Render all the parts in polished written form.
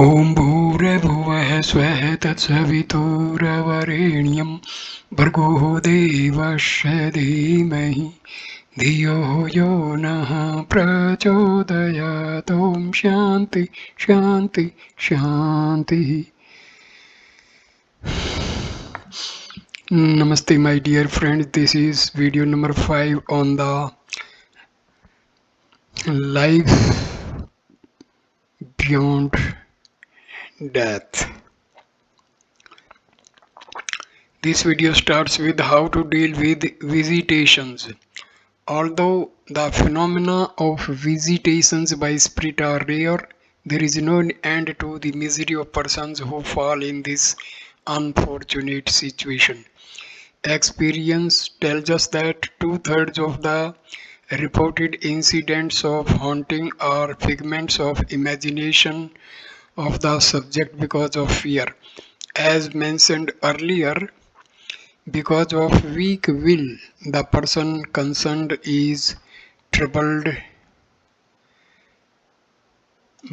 ॐ भूर्भुवः स्वः तत्सवितुर्वरेण्यं भर्गो देवस्य धीमहि धियो यो नः प्रचोदयात्। ॐ शान्ति शान्ति शान्तिः. Namaste my dear friends, this is video number 5 on the life beyond death. This video starts with how to deal with visitations. Although the phenomena of visitations by spirit are rare, there is no end to the misery of persons who fall in this unfortunate situation. Experience tells us that two-thirds of the reported incidents of haunting are figments of imagination of the subject because of fear. As mentioned earlier, because of weak will, the person concerned is troubled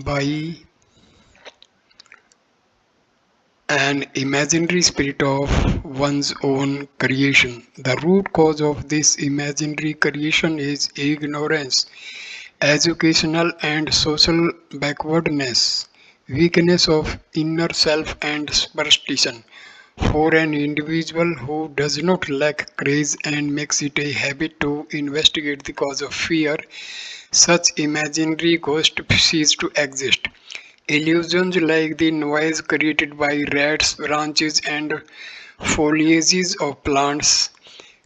by an imaginary spirit of one's own creation. The root cause of this imaginary creation is ignorance, educational and social backwardness, weakness of inner self, and superstition. For an individual who does not lack courage and makes it a habit to investigate the cause of fear, such imaginary ghosts cease to exist. Illusions like the noise created by rats, branches, and foliages of plants,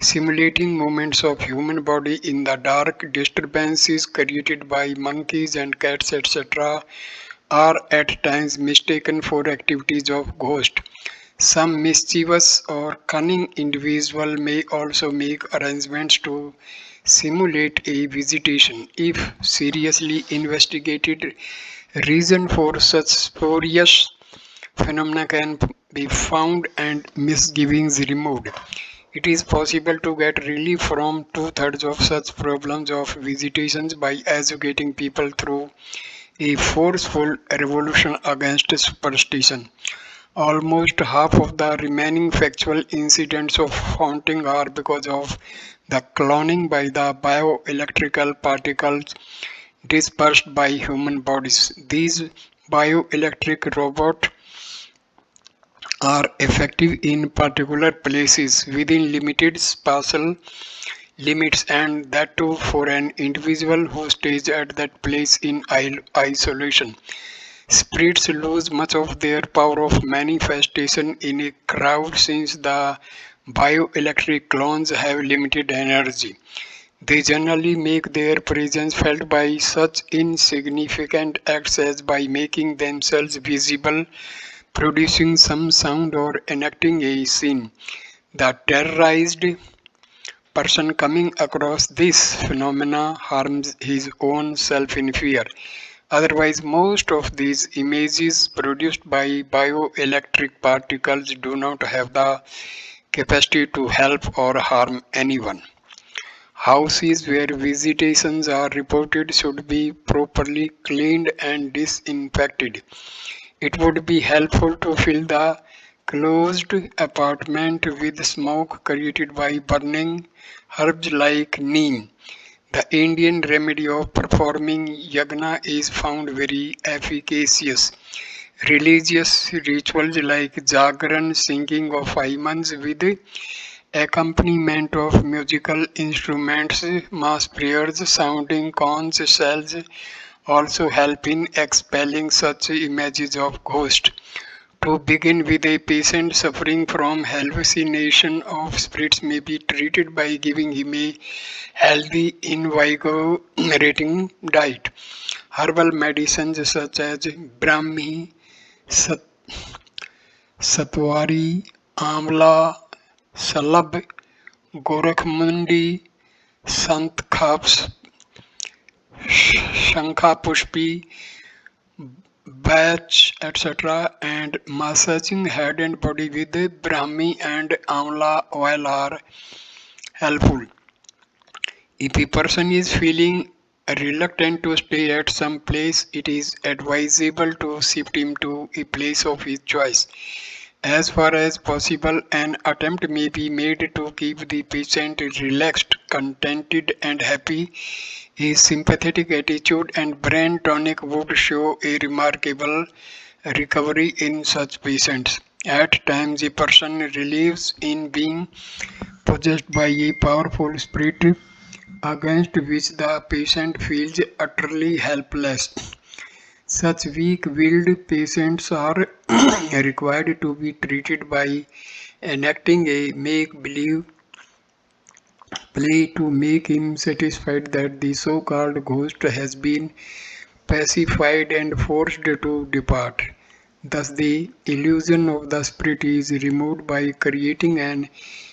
simulating movements of human body in the dark, disturbances created by monkeys and cats, etc., are at times mistaken for activities of ghosts. Some mischievous or cunning individual may also make arrangements to simulate a visitation. If seriously investigated, reason for such spurious phenomena can be found and misgivings removed. It is possible to get relief from two-thirds of such problems of visitations by educating people through a forceful revolution against superstition. Almost half of the remaining factual incidents of haunting are because of the cloning by the bioelectrical particles dispersed by human bodies. These bioelectric robots are effective in particular places within limited spatial limits, and that too for an individual who stays at that place in isolation. Spirits lose much of their power of manifestation in a crowd since the bioelectric clones have limited energy. They generally make their presence felt by such insignificant acts as by making themselves visible, producing some sound, or enacting a scene. The terrorized person coming across this phenomena harms his own self in fear. Otherwise, most of these images produced by bioelectric particles do not have the capacity to help or harm anyone. Houses where visitations are reported should be properly cleaned and disinfected. It would be helpful to fill the closed apartment with smoke created by burning herbs like neem. The Indian remedy of performing yagna is found very efficacious. Religious rituals like Jagran, singing of hymns with accompaniment of musical instruments, mass prayers, sounding conch shells also help in expelling such images of ghosts. To begin with, a patient suffering from hallucination of spirits may be treated by giving him a healthy, invigorating diet. Herbal medicines such as Brahmi, Sat- Satwari, Amla, Salab, Gorakhmundi, Sant Khaps, Shankhapushpi, Batch, etc., and massaging head and body with Brahmi and Amla oil are helpful. If a person is feeling reluctant to stay at some place, it is advisable to shift him to a place of his choice. As far as possible, an attempt may be made to keep the patient relaxed, contented, and happy. A sympathetic attitude and brain tonic would show a remarkable recovery in such patients. At times, a person relieves in being possessed by a powerful spirit against which the patient feels utterly helpless. Such weak-willed patients are required to be treated by enacting a make-believe play to make him satisfied that the so-called ghost has been pacified and forced to depart. Thus, the illusion of the spirit is removed by creating an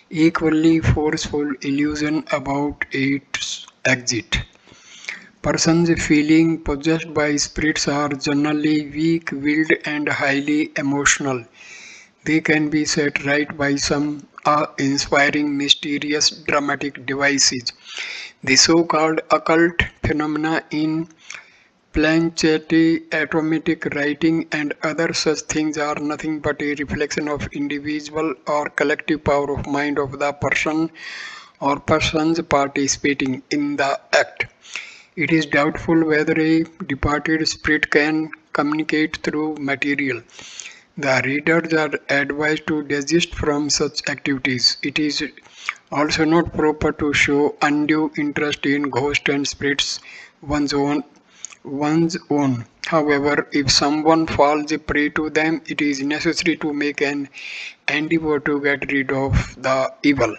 equally forceful illusion about its exit. Persons feeling possessed by spirits are generally weak-willed and highly emotional. They can be set right by some awe-inspiring, mysterious, dramatic devices. The so-called occult phenomena in planchette, atomic writing, and other such things are nothing but a reflection of individual or collective power of mind of the person or persons participating in the act. It is doubtful whether a departed spirit can communicate through material. The readers are advised to desist from such activities. It is also not proper to show undue interest in ghosts and spirits one's own. However, if someone falls prey to them, it is necessary to make an endeavor to get rid of the evil.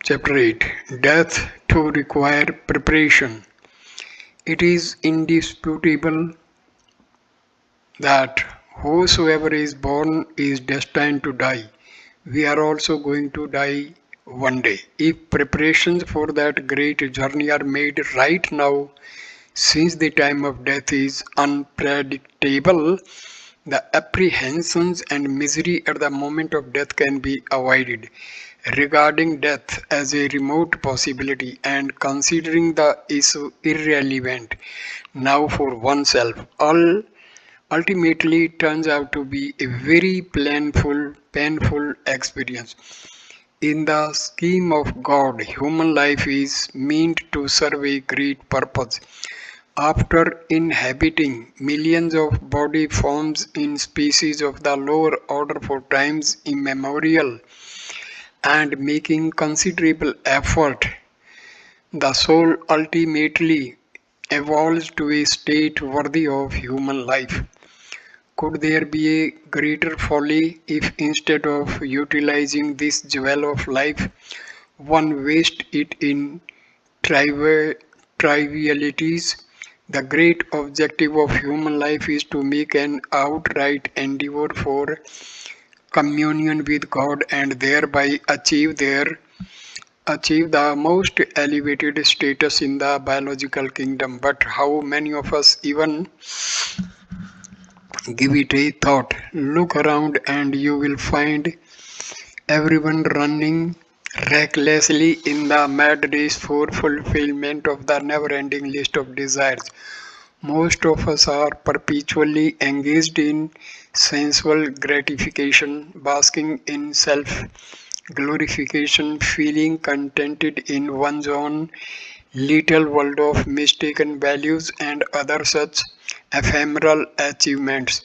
Chapter 8. Death to require preparation. It is indisputable that whosoever is born is destined to die. We are also going to die one day. If preparations for that great journey are made right now, since the time of death is unpredictable, the apprehensions and misery at the moment of death can be avoided. Regarding death as a remote possibility and considering the issue irrelevant now for oneself, all ultimately turns out to be a very painful experience. In the scheme of God, human life is meant to serve a great purpose. After inhabiting millions of body forms in species of the lower order for times immemorial and making considerable effort, the soul ultimately evolves to a state worthy of human life. Could there be a greater folly if instead of utilizing this jewel of life, one wastes it in trivialities? The great objective of human life is to make an outright endeavor for communion with God and thereby achieve the most elevated status in the biological kingdom. But how many of us even give it a thought? Look around and you will find everyone running recklessly in the mad race for fulfillment of the never-ending list of desires. Most of us are perpetually engaged in sensual gratification, basking in self glorification, feeling contented in one's own little world of mistaken values and other such ephemeral achievements.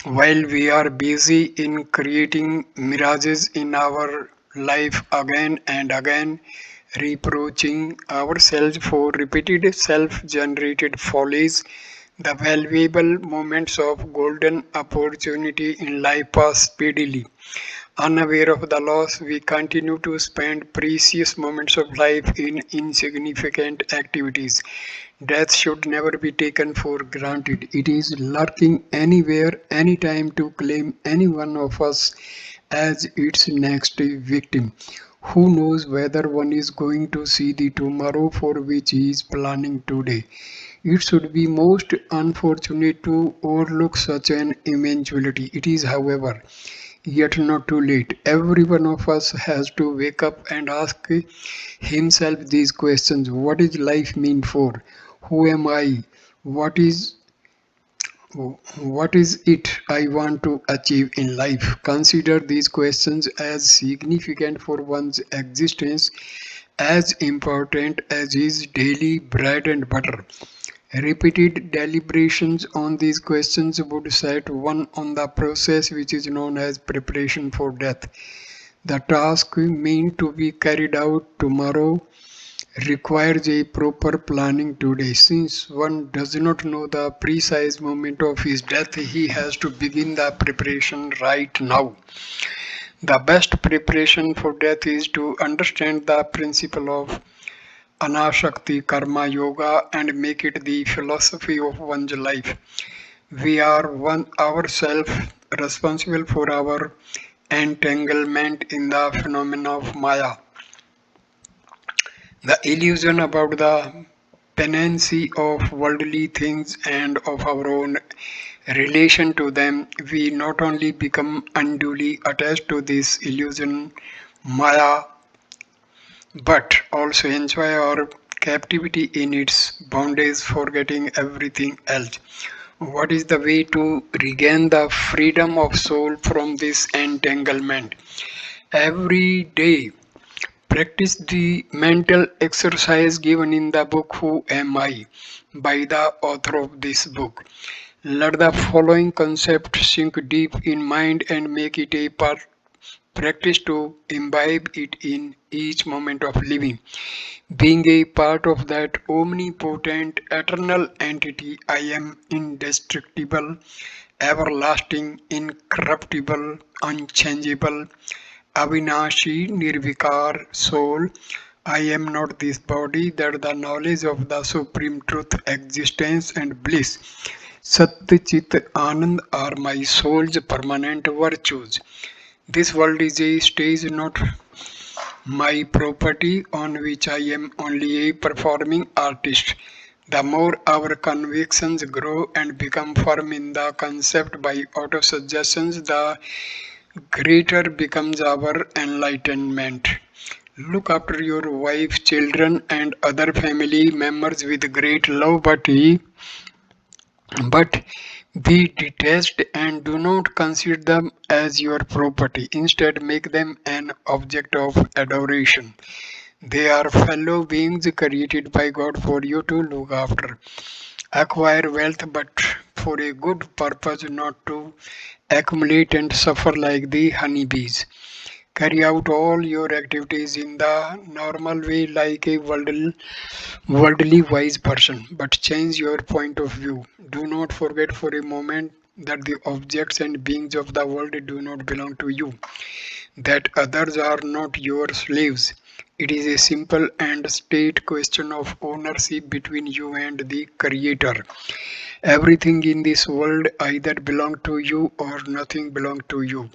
While we are busy in creating mirages in our life again and again, reproaching ourselves for repeated self-generated follies, the valuable moments of golden opportunity in life pass speedily. Unaware of the loss, we continue to spend precious moments of life in insignificant activities. Death should never be taken for granted. It is lurking anywhere, anytime to claim any one of us as its next victim. Who knows whether one is going to see the tomorrow for which he is planning today? It should be most unfortunate to overlook such an eventuality. It is, however, yet not too late. Every one of us has to wake up and ask himself these questions. What is life mean for? Who am I? What is what is it I want to achieve in life? Consider these questions as significant for one's existence, as important as his daily bread and butter. Repeated deliberations on these questions would set one on the process which is known as preparation for death. The task meant to be carried out tomorrow requires a proper planning today. Since one does not know the precise moment of his death, he has to begin the preparation right now. The best preparation for death is to understand the principle of Anashakti Karma Yoga and make it the philosophy of one's life. We are one ourselves responsible for our entanglement in the phenomena of Maya. The illusion about the penancy of worldly things and of our own relation to them, we not only become unduly attached to this illusion, Maya, but also enjoy our captivity in its bondage, forgetting everything else. What is the way to regain the freedom of soul from this entanglement? Every day, practice the mental exercise given in the book Who Am I by the author of this book. Let the following concept sink deep in mind and make it a practice to imbibe it in each moment of living. Being a part of that omnipotent eternal entity, I am indestructible, everlasting, incorruptible, unchangeable, Avinashi Nirvikar soul. I am not this body, that the knowledge of the supreme truth, existence and bliss. Sat Chit Anand are my soul's permanent virtues. This world is a stage, not my property, on which I am only a performing artist. The more our convictions grow and become firm in the concept by auto-suggestions, the greater becomes our enlightenment. Look after your wife, children, and other family members with great love, but be detached and do not consider them as your property. Instead, make them an object of adoration. They are fellow beings created by God for you to look after. Acquire wealth, but for a good purpose, not to accumulate and suffer like the honeybees. Carry out all your activities in the normal way like a worldly wise person, but change your point of view. Do not forget for a moment that the objects and beings of the world do not belong to you, that others are not your slaves. It is a simple and straight question of ownership between you and the Creator. Everything in this world either belongs to you or nothing belongs to you.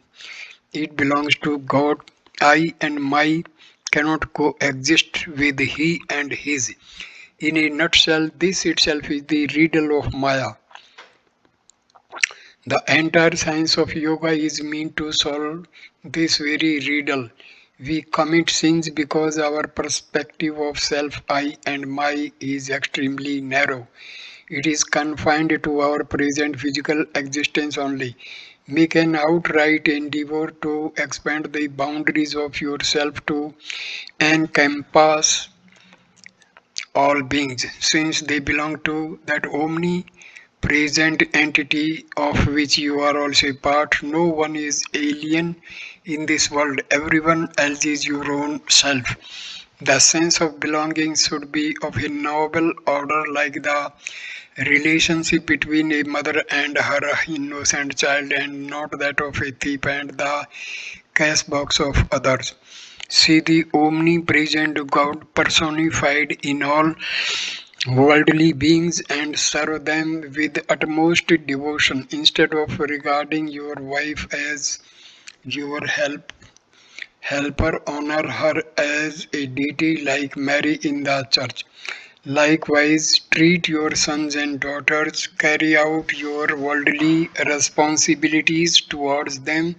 It belongs to God. I and my cannot coexist with he and his. In a nutshell, this itself is the riddle of Maya. The entire science of yoga is meant to solve this very riddle. We commit sins because our perspective of self, I, and my is extremely narrow. It is confined to our present physical existence only. Make an outright endeavor to expand the boundaries of yourself to encompass all beings, since they belong to that omnipresent entity of which you are also a part. No one is alien in this world, everyone else is your own self. The sense of belonging should be of a noble order, like the relationship between a mother and her innocent child, and not that of a thief and the cash box of others. See the omnipresent God personified in all worldly beings and serve them with utmost devotion, instead of regarding your wife as your helper. Honor her as a deity like Mary in the church. Likewise, treat your sons and daughters, carry out your worldly responsibilities towards them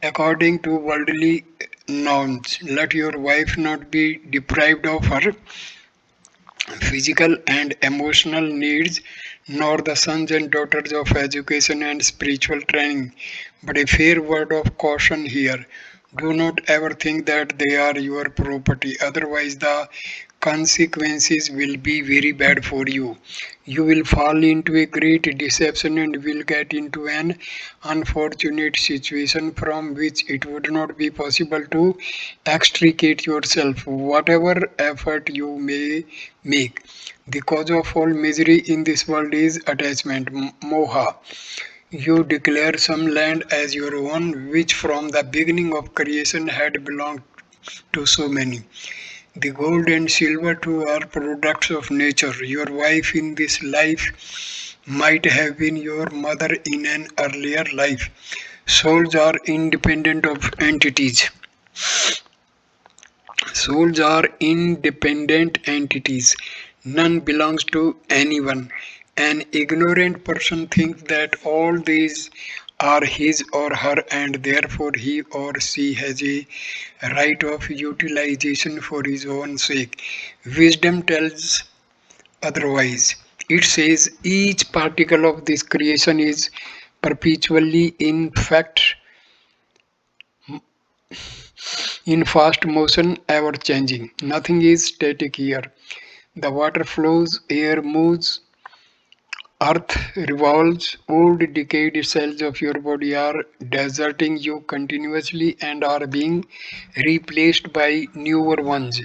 according to worldly norms. Let your wife not be deprived of her physical and emotional needs, nor the sons and daughters of education and spiritual training. But a fair word of caution here. Do not ever think that they are your property, otherwise, the consequences will be very bad for you. You will fall into a great deception and will get into an unfortunate situation from which it would not be possible to extricate yourself, whatever effort you may make. The cause of all misery in this world is attachment, moha. You declare some land as your own, which from the beginning of creation had belonged to so many. The gold and silver too are products of nature. Your wife in this life might have been your mother in an earlier life. Souls are independent of entities. Souls are independent entities. None belongs to anyone. An ignorant person thinks that all these are his or her and therefore he or she has a right of utilization for his own sake. Wisdom tells otherwise. It says each particle of this creation is perpetually in fast motion, ever changing. Nothing is static here. The water flows, air moves, earth revolves. Old decayed cells of your body are deserting you continuously and are being replaced by newer ones.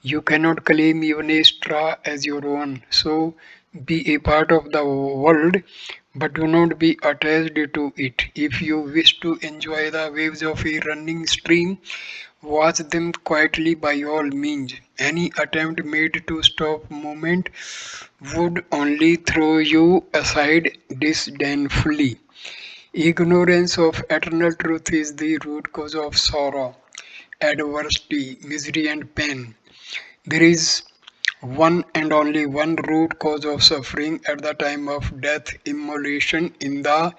You cannot claim even a straw as your own. So be a part of the world, but do not be attached to it. If you wish to enjoy the waves of a running stream, watch them quietly by all means. Any attempt made to stop movement would only throw you aside disdainfully. Ignorance of eternal truth is the root cause of sorrow, adversity, misery, and pain. There is one and only one root cause of suffering at the time of death, immolation in the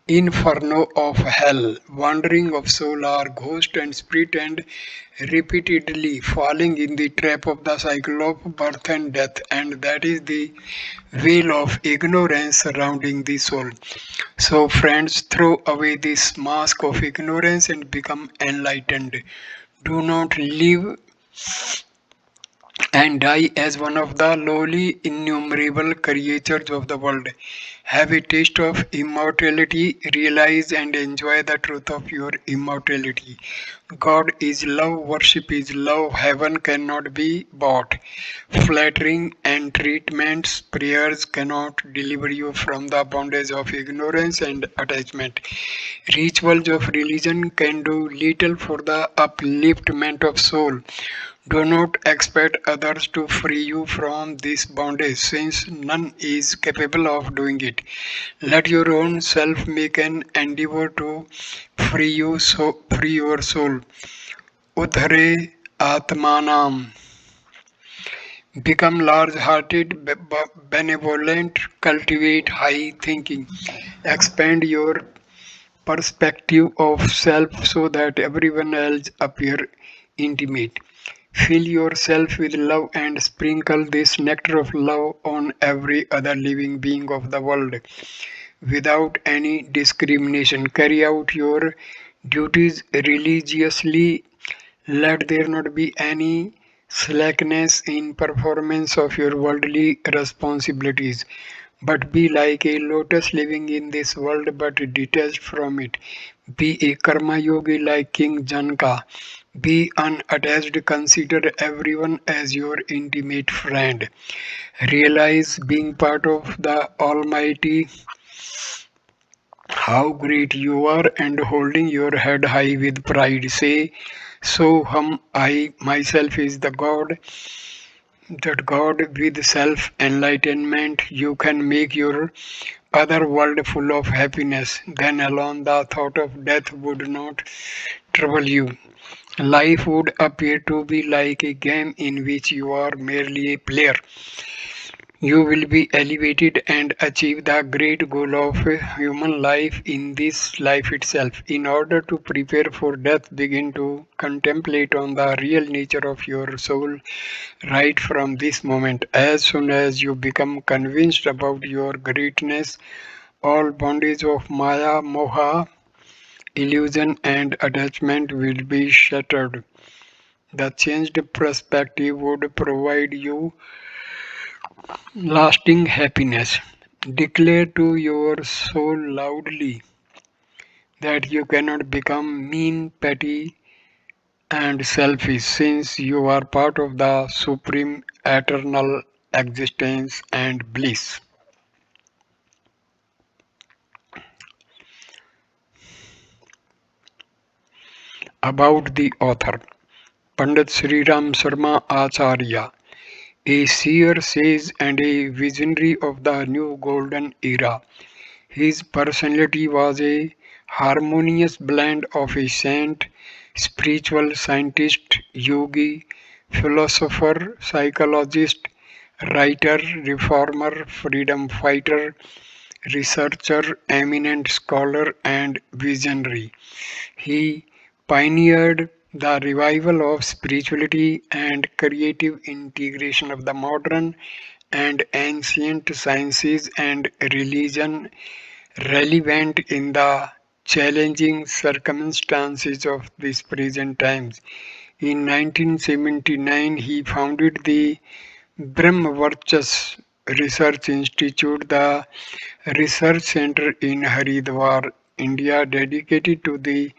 inferno of hell. Wandering of soul are ghost and spirit and repeatedly falling in the trap of the cycle of birth and death, and that is the veil of ignorance surrounding the soul. So, friends, throw away this mask of ignorance and become enlightened. Do not live and die as one of the lowly innumerable creatures of the world. Have a taste of immortality, realize and enjoy the truth of your immortality. God is love, worship is love, heaven cannot be bought. Flattering entreatments, prayers cannot deliver you from the bondage of ignorance and attachment. Rituals of religion can do little for the upliftment of soul. Do not expect others to free you from this bondage, since none is capable of doing it. Let your own self make an endeavor to free your soul. Udhare Atmanam. Become large hearted, benevolent, cultivate high thinking. Expand your perspective of self so that everyone else appear intimate. Fill yourself with love and sprinkle this nectar of love on every other living being of the world without any discrimination. Carry out your duties religiously. Let there not be any slackness in performance of your worldly responsibilities, but be like a lotus living in this world but detached from it. Be a karma yogi like King Janka. Be unattached, consider everyone as your intimate friend. Realize being part of the Almighty how great you are and holding your head high with pride. Say, so I myself is the God, that God with self enlightenment you can make your other world full of happiness. Then alone the thought of death would not trouble you. life would appear to be like a game in which you are merely a player. You will be elevated and achieve the great goal of human life in this life itself. In order to prepare for death, begin to contemplate on the real nature of your soul right from this moment. As soon as you become convinced about your greatness, all bondage of Maya, Moha, illusion and attachment will be shattered. The changed perspective would provide you lasting happiness. Declare to your soul loudly that you cannot become mean, petty, and selfish since you are part of the supreme eternal existence and bliss. About the author, Pandit Sri Ram Sharma Acharya, a seer, sage, and a visionary of the new golden era. His personality was a harmonious blend of a saint, spiritual scientist, yogi, philosopher, psychologist, writer, reformer, freedom fighter, researcher, eminent scholar, and visionary. He pioneered the revival of spirituality and creative integration of the modern and ancient sciences and religion relevant in the challenging circumstances of these present times. In 1979, he founded the Brahmvarchas Research Institute, the research center in Haridwar, India, dedicated to the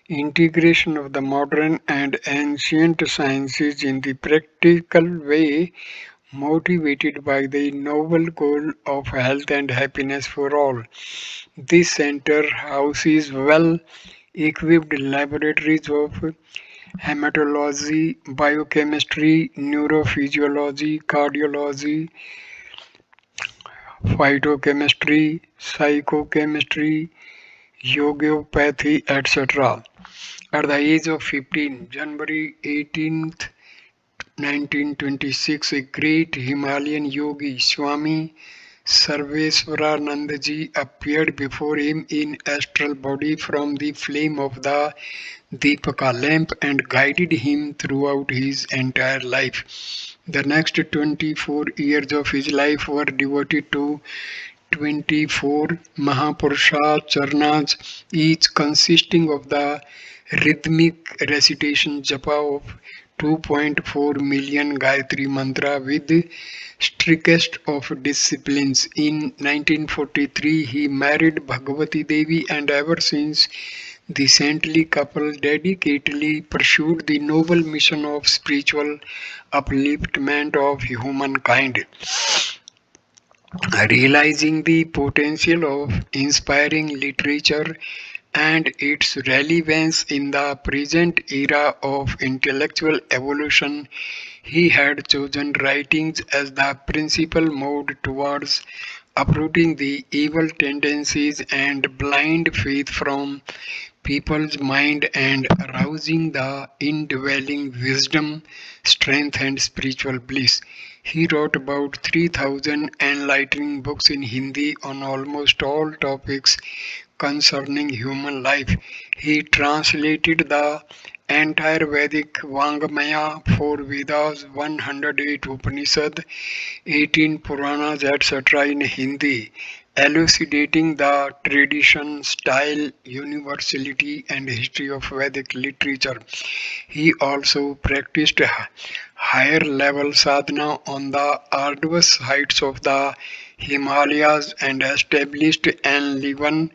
integration of the modern and ancient sciences in the practical way, motivated by the noble goal of health and happiness for all. This center houses well equipped laboratories of hematology, biochemistry, neurophysiology, cardiology, phytochemistry, psychochemistry, yogiopathy, etc. At the age of 15, January 18th, 1926, a great Himalayan yogi, Swami Sarveswaranandaji, appeared before him in astral body from the flame of the Deepaka lamp and guided him throughout his entire life. The next 24 years of his life were devoted to 24 Mahapurusha Charnas, each consisting of the rhythmic recitation japa of 2.4 million Gayatri Mantra with strictest of disciplines. In 1943, he married Bhagavati Devi, and ever since the saintly couple dedicatedly pursued the noble mission of spiritual upliftment of humankind. Realizing the potential of inspiring literature and its relevance in the present era of intellectual evolution, he had chosen writings as the principal mode towards uprooting the evil tendencies and blind faith from people's mind and arousing the indwelling wisdom, strength, and spiritual bliss. He wrote about 3,000 enlightening books in Hindi on almost all topics concerning human life. He translated the entire Vedic Vangmaya, 4 Vedas, 108 Upanishad, 18 Puranas, etc. in Hindi, elucidating the tradition, style, universality, and history of Vedic literature. He also practiced higher level sadhana on the arduous heights of the Himalayas and established enliven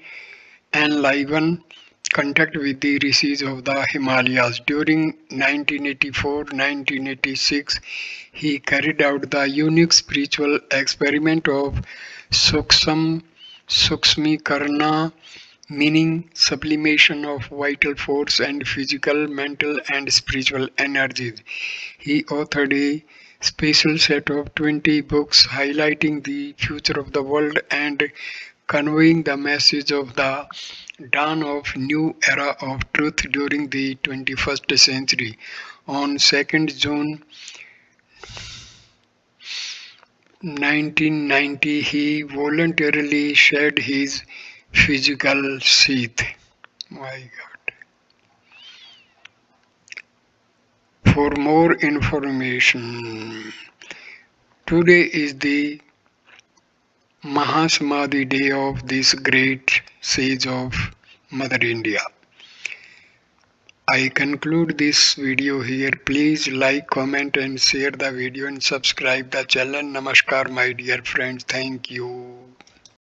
contact with the rishis of the Himalayas. During 1984-1986, he carried out the unique spiritual experiment of Suksham Sukshmikarna, meaning sublimation of vital force and physical, mental, and spiritual energies. He authored a special set of 20 books highlighting the future of the world and conveying the message of the dawn of new era of truth during the 21st century. On 2nd June 1990, he voluntarily shed his physical sheath. My God. For more information, today is the Mahasamadhi day of this great sage of Mother India. I conclude this video here. Please like, comment and share the video and subscribe the channel. Namaskar my dear friends. Thank you.